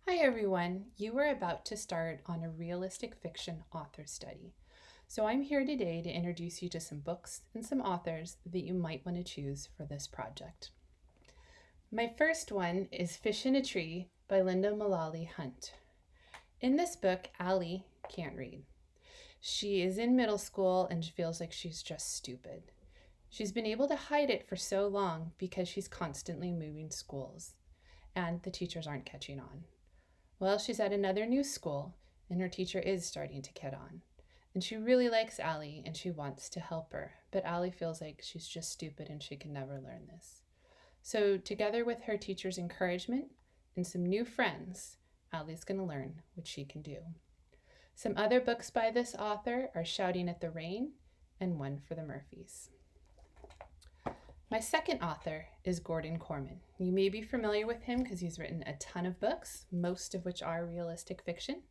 Hi everyone, you are about to start on a realistic fiction author study. So I'm here today to introduce you to some books and some authors that you might want to choose for this project. My first one is Fish in a Tree by Linda Mullally Hunt. In this book, Allie can't read. She is in middle school and feels like she's just stupid. She's been able to hide it for so long because she's constantly moving schools, and the teachers aren't catching on. Well, she's at another new school, and her teacher is starting to get on. And she really likes Allie, and she wants to help her, but Allie feels like she's just stupid and she can never learn this. So, together with her teacher's encouragement and some new friends, Allie's going to learn what she can do. Some other books by this author are Shouting at the Rain and One for the Murphys. My second author is Gordon Korman. You may be familiar with him because he's written a ton of books, most of which are realistic fiction.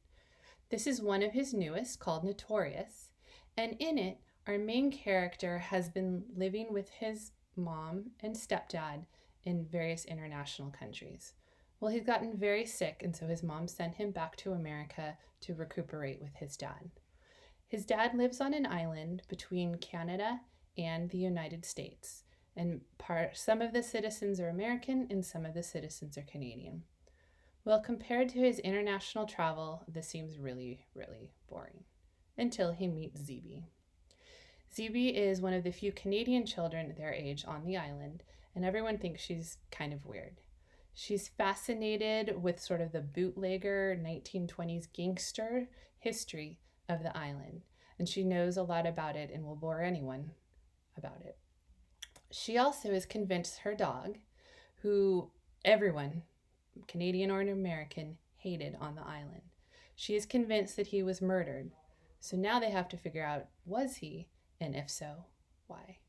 This is one of his newest called Notorious, and in it, our main character has been living with his mom and stepdad in various international countries. Well, he's gotten very sick, and so his mom sent him back to America to recuperate with his dad. His dad lives on an island between Canada and the United States, and some of the citizens are American and some of the citizens are Canadian. Well, compared to his international travel, this seems really, really boring until he meets Zeeby. Zeeby is one of the few Canadian children their age on the island, and everyone thinks she's kind of weird. She's fascinated with sort of the bootlegger 1920s gangster history of the island, and she knows a lot about it and will bore anyone about it. She also is convinced her dog, who everyone, Canadian or American, hated on the island. She is convinced that he was murdered. So now they have to figure out, was he? And if so, why?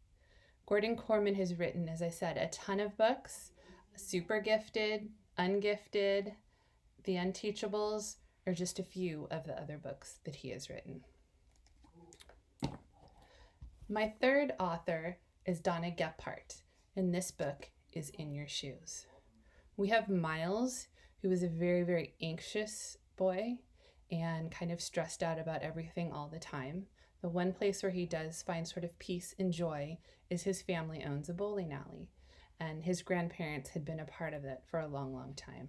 Gordon Korman has written, as I said, a ton of books. Super Gifted, Ungifted, The Unteachables are just a few of the other books that he has written. My third author is Donna Gephardt, and this book is In Your Shoes. We have Miles, who is a very, very anxious boy and kind of stressed out about everything all the time. The one place where he does find sort of peace and joy is his family owns a bowling alley, and his grandparents had been a part of it for a long, long time.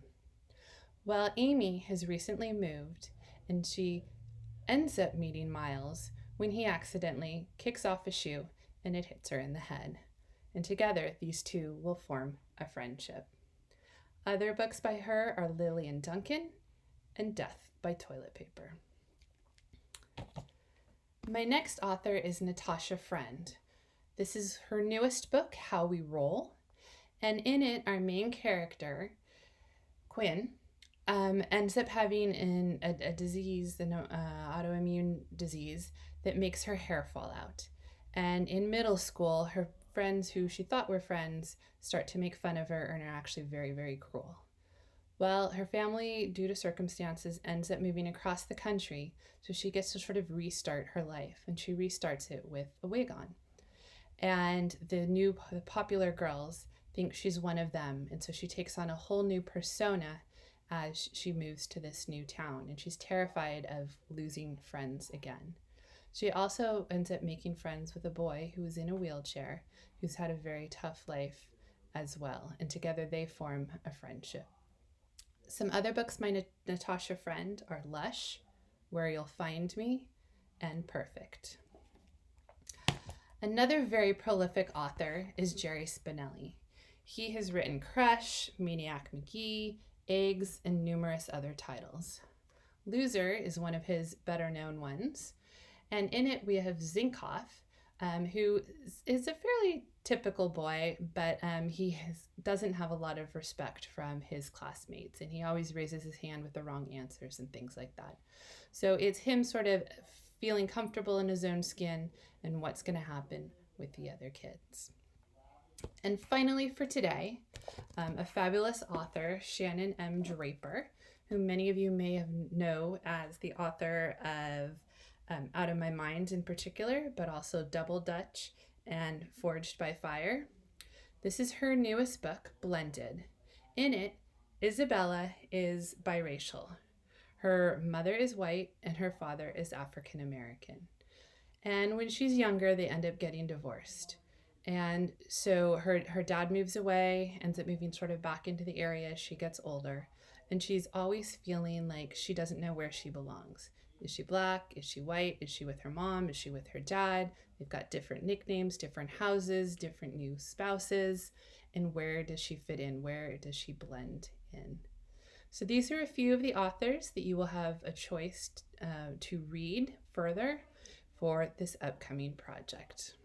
Well, Amy has recently moved, and she ends up meeting Miles when he accidentally kicks off a shoe and it hits her in the head. And together, these two will form a friendship. Other books by her are Lillian Duncan and Death by Toilet Paper. My next author is Natasha Friend. This is her newest book, How We Roll. And in it, our main character, Quinn, ends up having a disease, an autoimmune disease that makes her hair fall out. And in middle school, her friends who she thought were friends start to make fun of her and are actually very, very cruel. Well, her family, due to circumstances, ends up moving across the country, so she gets to sort of restart her life, and she restarts it with a wig on. And the popular girls think she's one of them, and so she takes on a whole new persona as she moves to this new town, and she's terrified of losing friends again. She also ends up making friends with a boy who is in a wheelchair, who's had a very tough life as well, and together they form a friendship. Some other books by Natasha Friend are Lush, Where You'll Find Me, and Perfect. Another very prolific author is Jerry Spinelli. He has written Crush, Maniac Magee, Eggs, and numerous other titles. Loser is one of his better known ones. And in it, we have Zinkoff, who is a fairly typical boy, but doesn't have a lot of respect from his classmates, and he always raises his hand with the wrong answers and things like that. So it's him sort of feeling comfortable in his own skin and what's going to happen with the other kids. And finally for today, a fabulous author, Shannon M. Draper, who many of you may know as the author of Out of My Mind in particular, but also Double Dutch and Forged by Fire. This is her newest book, Blended. In it, Isabella is biracial. Her mother is white and her father is African American. And when she's younger, they end up getting divorced. And so her dad moves away, ends up moving sort of back into the area as she gets older. And she's always feeling like she doesn't know where she belongs. Is she black? Is she white? Is she with her mom? Is she with her dad? They've got different nicknames, different houses, different new spouses. And where does she fit in? Where does she blend in? So these are a few of the authors that you will have a choice to read further for this upcoming project.